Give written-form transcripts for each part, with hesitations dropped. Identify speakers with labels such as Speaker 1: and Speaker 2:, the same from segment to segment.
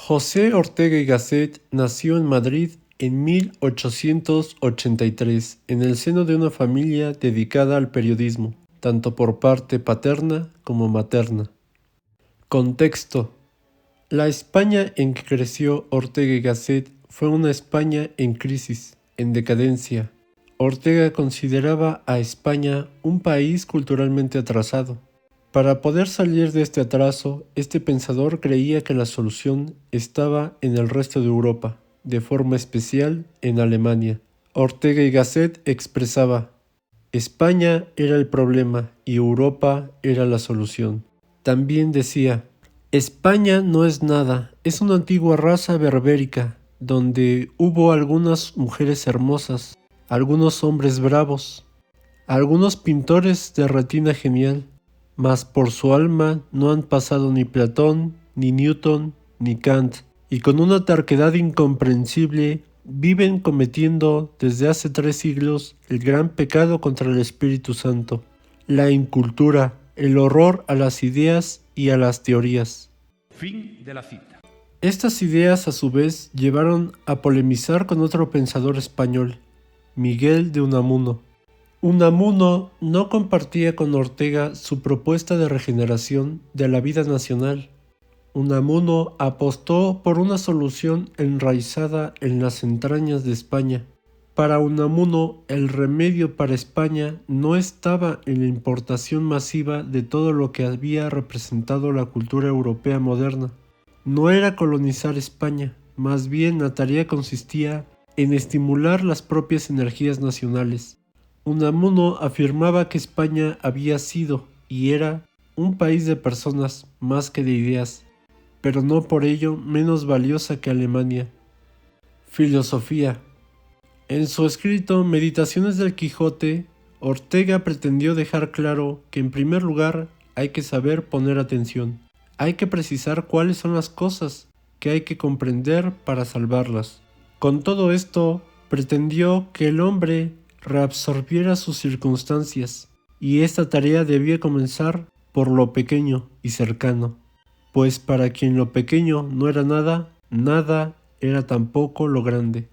Speaker 1: José Ortega y Gasset nació en Madrid en 1883, en el seno de una familia dedicada al periodismo, tanto por parte paterna como materna. Contexto: la España en que creció Ortega y Gasset fue una España en crisis, en decadencia. Ortega consideraba a España un país culturalmente atrasado. Para poder salir de este atraso, este pensador creía que la solución estaba en el resto de Europa, de forma especial en Alemania. Ortega y Gasset expresaba: España era el problema y Europa era la solución. También decía: España no es nada, es una antigua raza berbérica, donde hubo algunas mujeres hermosas, algunos hombres bravos, algunos pintores de retina genial, mas por su alma no han pasado ni Platón, ni Newton, ni Kant, y con una terquedad incomprensible viven cometiendo desde hace 3 siglos el gran pecado contra el Espíritu Santo, la incultura, el horror a las ideas y a las teorías.
Speaker 2: Fin de la cita.
Speaker 1: Estas ideas a su vez llevaron a polemizar con otro pensador español, Miguel de Unamuno. Unamuno no compartía con Ortega su propuesta de regeneración de la vida nacional. Unamuno apostó por una solución enraizada en las entrañas de España. Para Unamuno, el remedio para España no estaba en la importación masiva de todo lo que había representado la cultura europea moderna. No era colonizar España, más bien la tarea consistía en estimular las propias energías nacionales. Unamuno afirmaba que España había sido y era un país de personas más que de ideas, pero no por ello menos valiosa que Alemania. Filosofía. En su escrito Meditaciones del Quijote, Ortega pretendió dejar claro que en primer lugar hay que saber poner atención, hay que precisar cuáles son las cosas que hay que comprender para salvarlas. Con todo esto, pretendió que el hombre reabsorbiera sus circunstancias, y esta tarea debía comenzar por lo pequeño y cercano, pues para quien lo pequeño no era nada, nada era tampoco lo grande.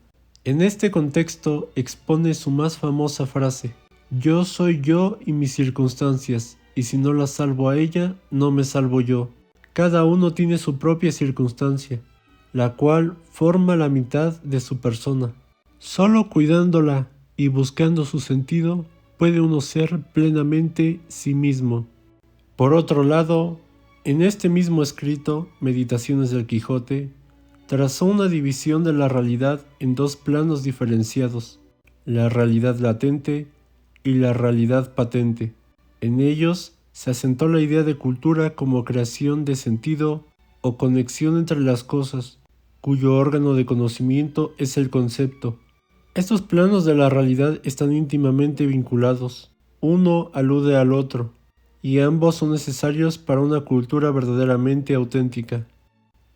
Speaker 1: En este contexto expone su más famosa frase: yo soy yo y mis circunstancias, y si no las salvo a ella, no me salvo yo. Cada uno tiene su propia circunstancia, la cual forma la mitad de su persona. Solo cuidándola y buscando su sentido, puede uno ser plenamente sí mismo. Por otro lado, en este mismo escrito, Meditaciones del Quijote, trazó una división de la realidad en dos planos diferenciados: la realidad latente y la realidad patente. En ellos se asentó la idea de cultura como creación de sentido o conexión entre las cosas, cuyo órgano de conocimiento es el concepto. Estos planos de la realidad están íntimamente vinculados, uno alude al otro, y ambos son necesarios para una cultura verdaderamente auténtica.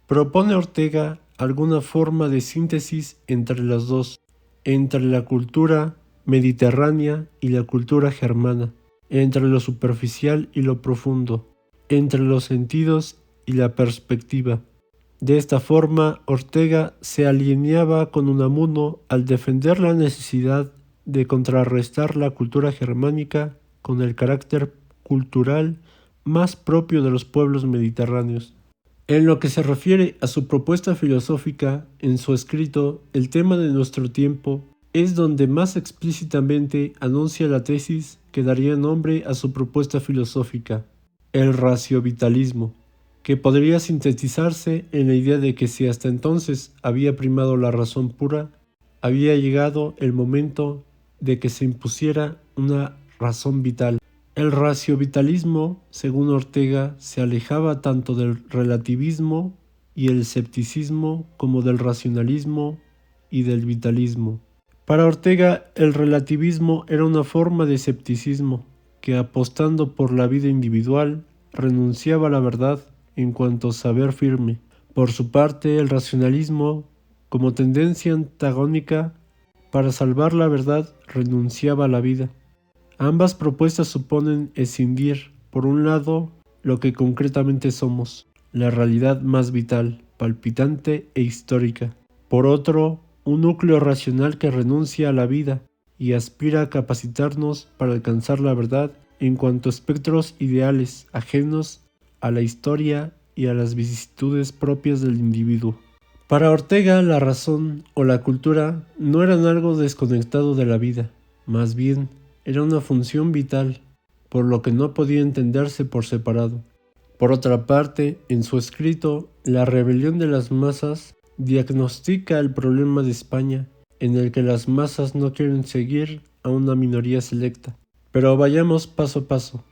Speaker 1: Propone Ortega alguna forma de síntesis entre las dos, entre la cultura mediterránea y la cultura germana, entre lo superficial y lo profundo, entre los sentidos y la perspectiva. De esta forma, Ortega se alineaba con Unamuno al defender la necesidad de contrarrestar la cultura germánica con el carácter cultural más propio de los pueblos mediterráneos. En lo que se refiere a su propuesta filosófica, en su escrito El tema de nuestro tiempo, es donde más explícitamente anuncia la tesis que daría nombre a su propuesta filosófica, el raciovitalismo, que podría sintetizarse en la idea de que si hasta entonces había primado la razón pura, había llegado el momento de que se impusiera una razón vital. El raciovitalismo, según Ortega, se alejaba tanto del relativismo y el escepticismo como del racionalismo y del vitalismo. Para Ortega, el relativismo era una forma de escepticismo que, apostando por la vida individual, renunciaba a la verdad en cuanto a saber firme. Por su parte, el racionalismo, como tendencia antagónica, para salvar la verdad, renunciaba a la vida. Ambas propuestas suponen escindir, por un lado, lo que concretamente somos, la realidad más vital, palpitante e histórica. Por otro, un núcleo racional que renuncia a la vida y aspira a capacitarnos para alcanzar la verdad en cuanto a espectros ideales ajenos a la historia y a las vicisitudes propias del individuo. Para Ortega, la razón o la cultura no eran algo desconectado de la vida, más bien era una función vital, por lo que no podía entenderse por separado. Por otra parte, en su escrito La rebelión de las masas, diagnostica el problema de España, en el que las masas no quieren seguir a una minoría selecta. Pero vayamos paso a paso.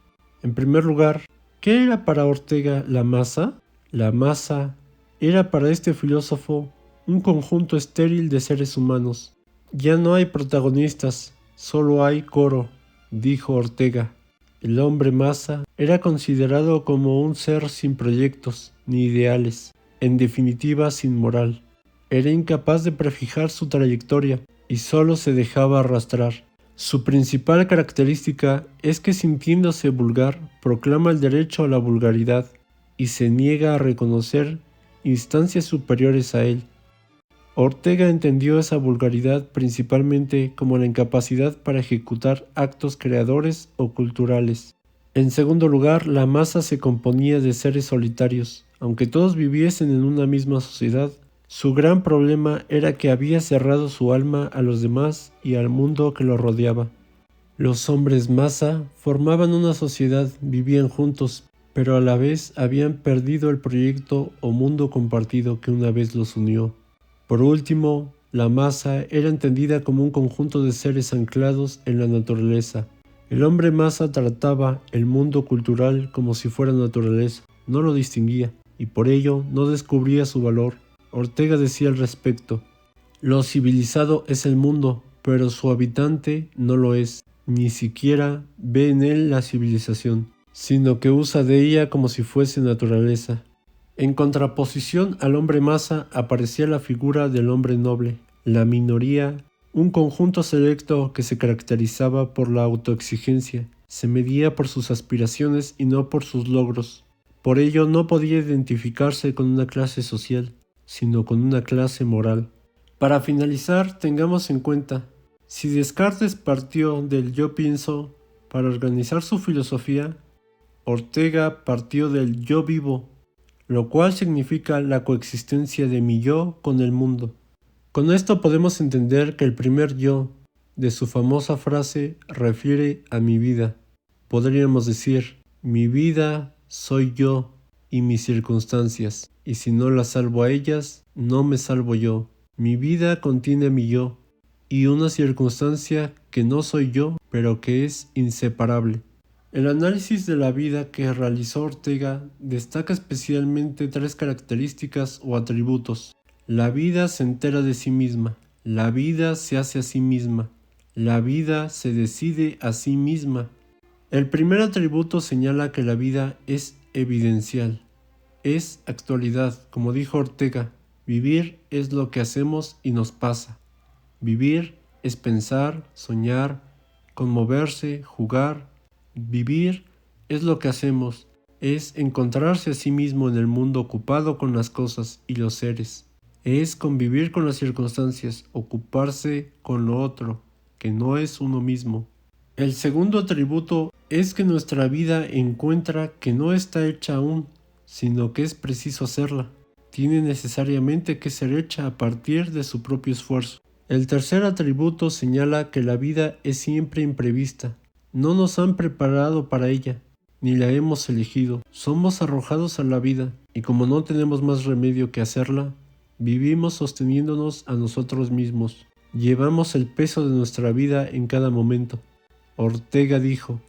Speaker 1: En primer lugar, ¿qué era para Ortega la masa? La masa era para este filósofo un conjunto estéril de seres humanos. Ya no hay protagonistas, solo hay coro, dijo Ortega. El hombre masa era considerado como un ser sin proyectos ni ideales, en definitiva sin moral. Era incapaz de prefijar su trayectoria y solo se dejaba arrastrar. Su principal característica es que, sintiéndose vulgar, proclama el derecho a la vulgaridad y se niega a reconocer instancias superiores a él. Ortega entendió esa vulgaridad principalmente como la incapacidad para ejecutar actos creadores o culturales. En segundo lugar, la masa se componía de seres solitarios. Aunque todos viviesen en una misma sociedad, su gran problema era que había cerrado su alma a los demás y al mundo que lo rodeaba. Los hombres masa formaban una sociedad, vivían juntos, pero a la vez habían perdido el proyecto o mundo compartido que una vez los unió. Por último, la masa era entendida como un conjunto de seres anclados en la naturaleza. El hombre masa trataba el mundo cultural como si fuera naturaleza, no lo distinguía, y por ello no descubría su valor. Ortega decía al respecto: lo civilizado es el mundo, pero su habitante no lo es, ni siquiera ve en él la civilización, sino que usa de ella como si fuese naturaleza. En contraposición al hombre masa aparecía la figura del hombre noble, la minoría, un conjunto selecto que se caracterizaba por la autoexigencia, se medía por sus aspiraciones y no por sus logros. Por ello no podía identificarse con una clase social, sino con una clase moral. Para finalizar, tengamos en cuenta, si Descartes partió del yo pienso para organizar su filosofía, Ortega partió del yo vivo, lo cual significa la coexistencia de mi yo con el mundo. Con esto podemos entender que el primer yo de su famosa frase refiere a mi vida. Podríamos decir, mi vida soy yo y mis circunstancias, y si no las salvo a ellas, no me salvo yo. Mi vida contiene a mi yo y una circunstancia que no soy yo, pero que es inseparable. El análisis de la vida que realizó Ortega destaca especialmente tres características o atributos. La vida se entera de sí misma, la vida se hace a sí misma, la vida se decide a sí misma. El primer atributo señala que la vida es evidencial, es actualidad, como dijo Ortega. Vivir es lo que hacemos y nos pasa. Vivir es pensar, soñar, conmoverse, jugar. Vivir es lo que hacemos, es encontrarse a sí mismo en el mundo ocupado con las cosas y los seres. Es convivir con las circunstancias, ocuparse con lo otro, que no es uno mismo. El segundo atributo es que nuestra vida encuentra que no está hecha aún, sino que es preciso hacerla. Tiene necesariamente que ser hecha a partir de su propio esfuerzo. El tercer atributo señala que la vida es siempre imprevista. No nos han preparado para ella, ni la hemos elegido. Somos arrojados a la vida, y como no tenemos más remedio que hacerla, vivimos sosteniéndonos a nosotros mismos. Llevamos el peso de nuestra vida en cada momento. Ortega dijo,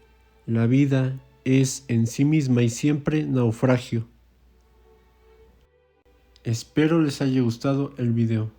Speaker 1: la vida es en sí misma y siempre naufragio. Espero les haya gustado el video.